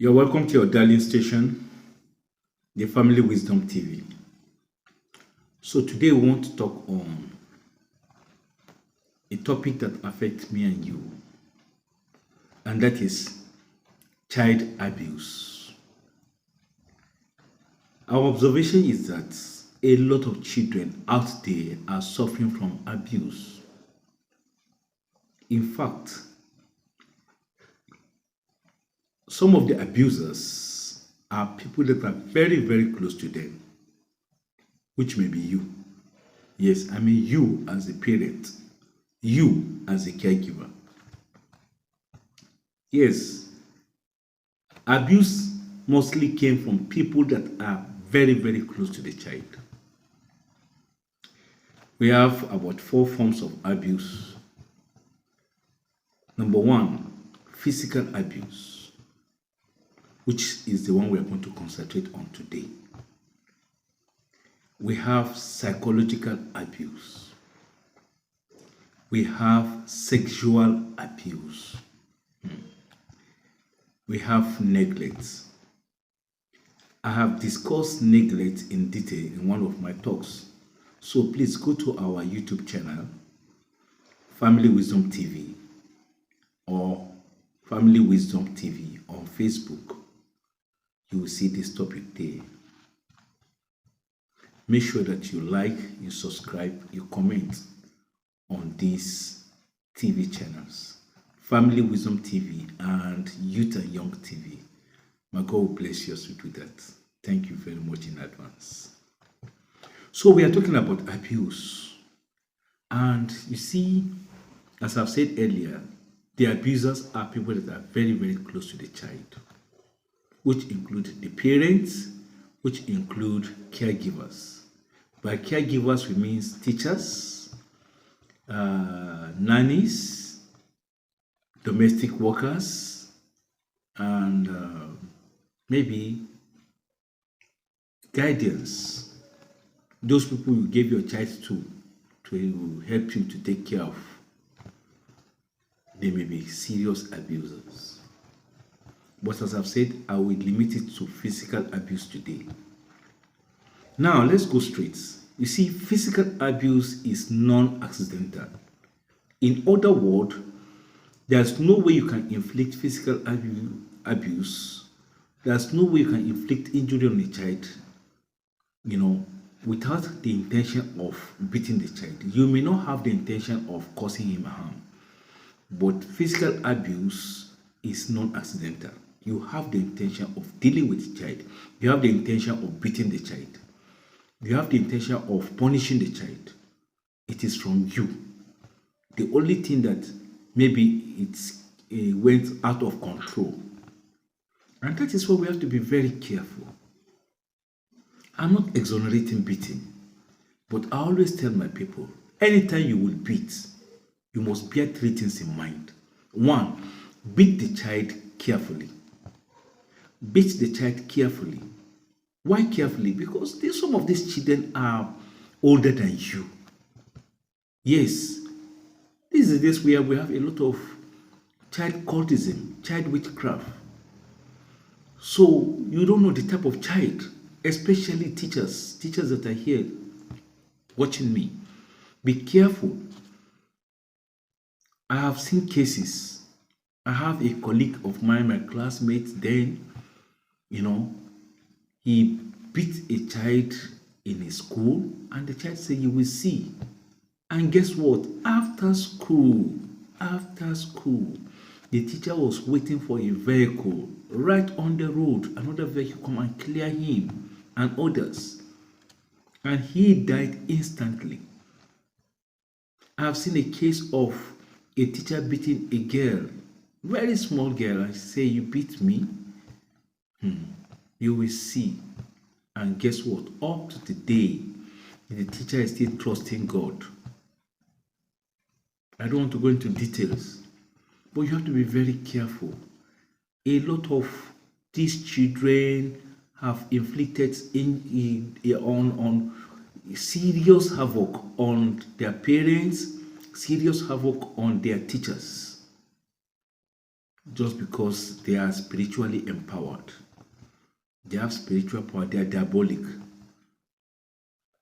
You're welcome to your darling station, the Family Wisdom TV. So today we want to talk on a topic that affects me and you, and that is child abuse. Our observation is that a lot of children out there are suffering from abuse. In fact, some of the abusers are people that are very, very close to them, which may be you. Yes, I mean you as a parent, you as a caregiver. Yes, abuse mostly came from people that are very, very close to the child. We have about 4 forms of abuse. Number 1, physical abuse, which is the one we are going to concentrate on today. We have psychological abuse. We have sexual abuse. We have neglect. I have discussed neglect in detail in one of my talks. So please go to our YouTube channel, Family Wisdom TV, or Family Wisdom TV on Facebook. You will see this topic there. Make sure that you like, you subscribe, you comment on these TV channels, Family Wisdom TV and Youth and Young TV. My God will bless you with that. Thank you very much in advance. So we are talking about abuse. And you see, as I've said earlier, the abusers are people that are very, very close to the child, which include the parents, which include caregivers. By caregivers, we mean teachers, nannies, domestic workers, and maybe guardians. Those people you gave your child to help you to take care of. They may be serious abusers. But as I've said, I will limit it to physical abuse today. Now, let's go straight. You see, physical abuse is non-accidental. In other words, there's no way you can inflict physical abuse. There's no way you can inflict injury on a child, without the intention of beating the child. You may not have the intention of causing him harm, but physical abuse is non-accidental. You have the intention of dealing with the child. You have the intention of beating the child. You have the intention of punishing the child. It is from you. The only thing that maybe it went out of control. And that is why we have to be very careful. I'm not exonerating beating, but I always tell my people, anytime you will beat, you must bear 3 things in mind. 1, beat the child carefully. Beat the child carefully. Why carefully? Because some of these children are older than you. Yes, this is this where we have a lot of child cultism, child witchcraft. So you don't know the type of child, especially teachers that are here watching me. Be careful. I have seen cases. I have a colleague of mine, my classmate, then, he beat a child in a school, and the child said, "You will see." And guess what? After school, the teacher was waiting for a vehicle right on the road. Another vehicle come and clear him and others. And he died instantly. I have seen a case of a teacher beating a girl, very small girl, and say, "You beat me? You will see." And guess what? Up to today, the teacher is still trusting God. I don't want to go into details, but you have to be very careful. A lot of these children have inflicted on serious havoc on their parents, serious havoc on their teachers. just because they are spiritually empowered. They have spiritual power, they are diabolic.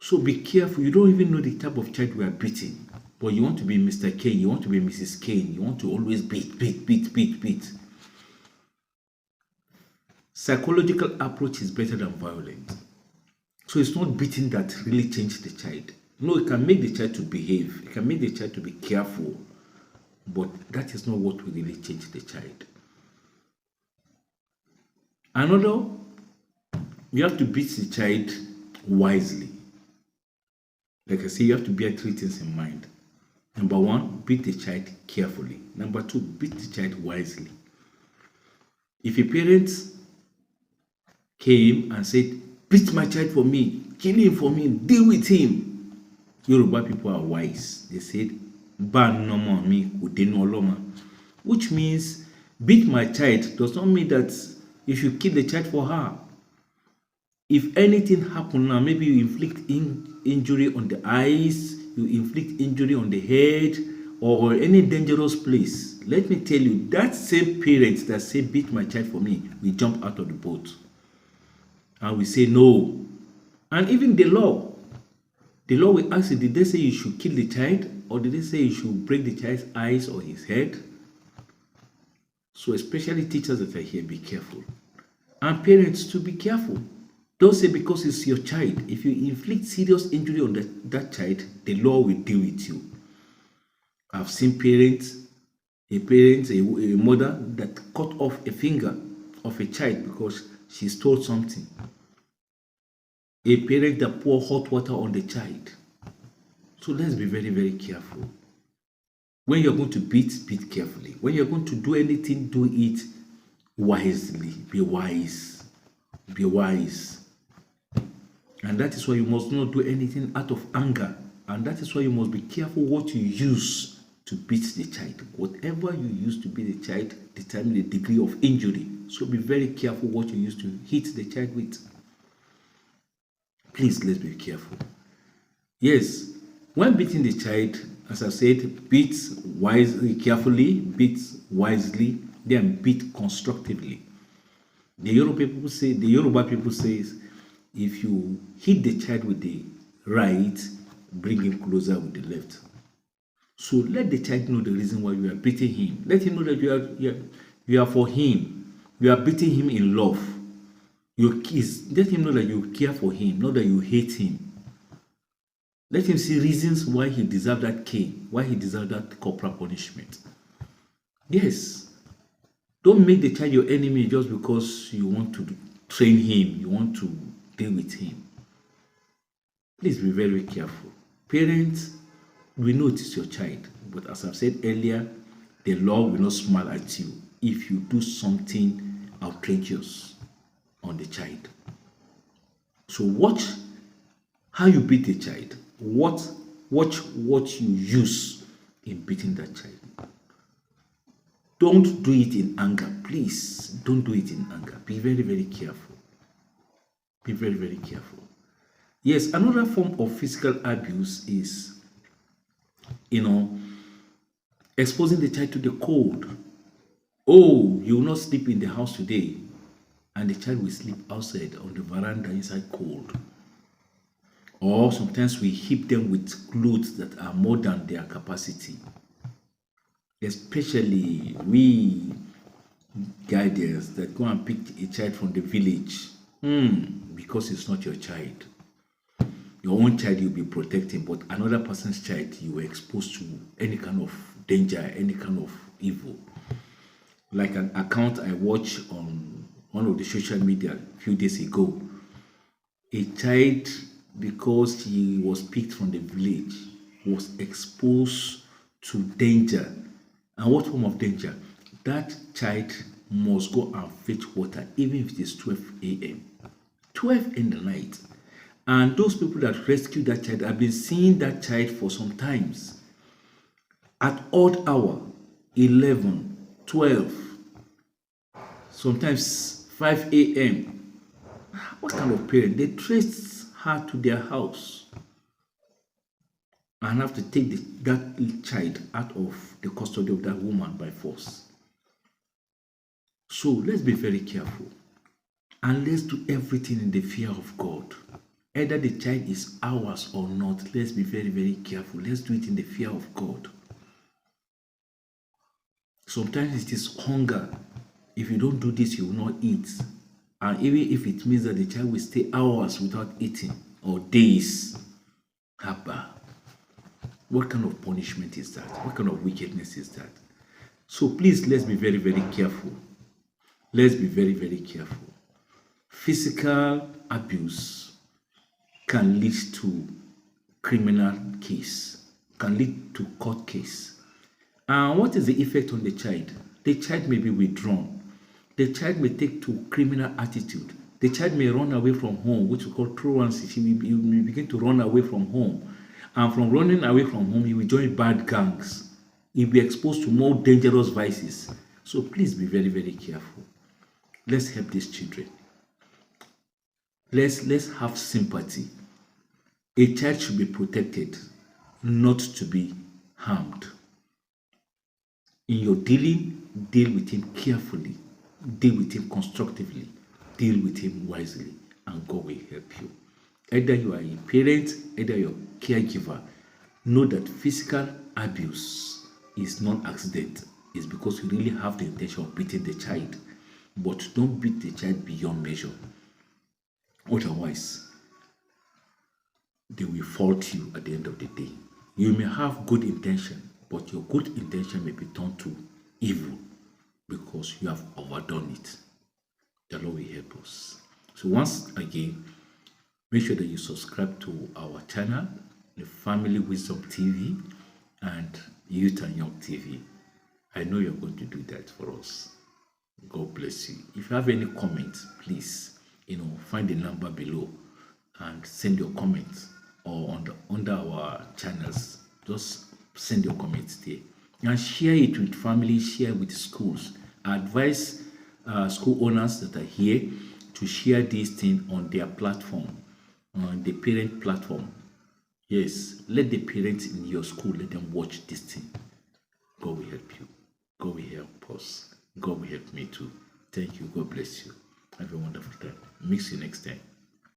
So be careful. You don't even know the type of child we are beating. But you want to be Mr. Kane, you want to be Mrs. Kane, you want to always beat. Psychological approach is better than violence. So it's not beating that really changes the child. No, it can make the child to behave, it can make the child to be careful, but that is not what will really change the child. Another, you have to beat the child wisely. Like I say, you have to bear three things in mind. Number one, beat the child carefully. Number two, beat the child wisely. If a parent came and said, beat my child for me, kill him for me, deal with him, Yoruba people are wise. They said, which means beat my child does not mean that you should kill the child for her. If anything happen now, maybe you inflict injury on the eyes, you inflict injury on the head, or any dangerous place, let me tell you, that same parent that say beat my child for me will jump out of the boat and we say no. And even the law will ask you, did they say you should kill the child, or did they say you should break the child's eyes or his head? So especially teachers that are here, be careful. And parents too, be careful. Don't say because it's your child. If you inflict serious injury on that child, the law will deal with you. I've seen a mother that cut off a finger of a child because she stole something. A parent that pour hot water on the child. So let's be very, very careful. When you're going to beat carefully. When you're going to do anything, do it wisely. Be wise. Be wise. And that is why you must not do anything out of anger. And that is why you must be careful what you use to beat the child. Whatever you use to beat the child determines the degree of injury. So be very careful what you use to hit the child with. Please, let's be careful. Yes, when beating the child, as I said, beat wisely, carefully, beat wisely, then beat constructively. The Yoruba people say, if you hit the child with the right, bring him closer with the left. So let the child know the reason why you are beating him. Let him know that you are for him. You are beating him in love. Let him know that you care for him, not that you hate him. Let him see reasons why he deserved that cane, why he deserved that corporal punishment. Yes. Don't make the child your enemy just because you want to train him, you want to deal with him. Please be very careful. Parents, we know it is your child, but as I've said earlier, the law will not smile at you if you do something outrageous on the child. So watch how you beat the child. Watch what you use in beating that child. Don't do it in anger. Please, don't do it in anger. Be very, very careful. Be very, very careful. Yes, another form of physical abuse is, exposing the child to the cold. Oh, you will not sleep in the house today, and the child will sleep outside on the veranda inside cold. Or sometimes we heap them with clothes that are more than their capacity. Especially we guardians that go and pick a child from the village because it's not your child. Your own child you'll be protecting, but another person's child you were exposed to any kind of danger, any kind of evil. Like an account I watched on one of the social media a few days ago. A child, because he was picked from the village, was exposed to danger. And what form of danger? That child must go and fetch water even if it is 12 a.m. 12 in the night. And those people that rescued that child have been seeing that child for some times. At odd hour, 11, 12, sometimes 5 a.m. What kind of parent? They traced her to their house and have to take that child out of the custody of that woman by force. So let's be very careful and let's do everything in the fear of God. Either the child is ours or not, let's be very, very careful. Let's do it in the fear of God. Sometimes it is hunger. If you don't do this, you will not eat. And even if it means that the child will stay hours without eating or days, Haba. What kind of punishment is that? What kind of wickedness is that? So please, let's be very, very careful. Let's be very, very careful. Physical abuse can lead to criminal case, can lead to court case. And what is the effect on the child? The child may be withdrawn. The child may take to criminal attitude. The child may run away from home, which we call truancy. He will begin to run away from home. And from running away from home, he will join bad gangs. He will be exposed to more dangerous vices. So please be very, very careful. Let's help these children. Let's have sympathy. A child should be protected, not to be harmed. In your dealing, deal with him carefully, deal with him constructively, deal with him wisely, and God will help you. Either you are a parent, either you're a caregiver, know that physical abuse is non-accident. It's because you really have the intention of beating the child. But don't beat the child beyond measure. Otherwise, they will fault you at the end of the day. You may have good intention, but your good intention may be turned to evil because you have overdone it. The Lord will help us. So once again, make sure that you subscribe to our channel, the Family Wisdom TV and Youth and Young TV. I know you're going to do that for us. God bless you. If you have any comments, please, find the number below and send your comments, or under our channels. Just send your comments there and share it with families, share with schools. I advise school owners that are here to share this thing on their platform, on the parent platform. Yes, let the parents in your school, let them watch this thing. God will help you. God will help us. God will help me too. Thank you. God bless you. Have a wonderful time. Mix you next time.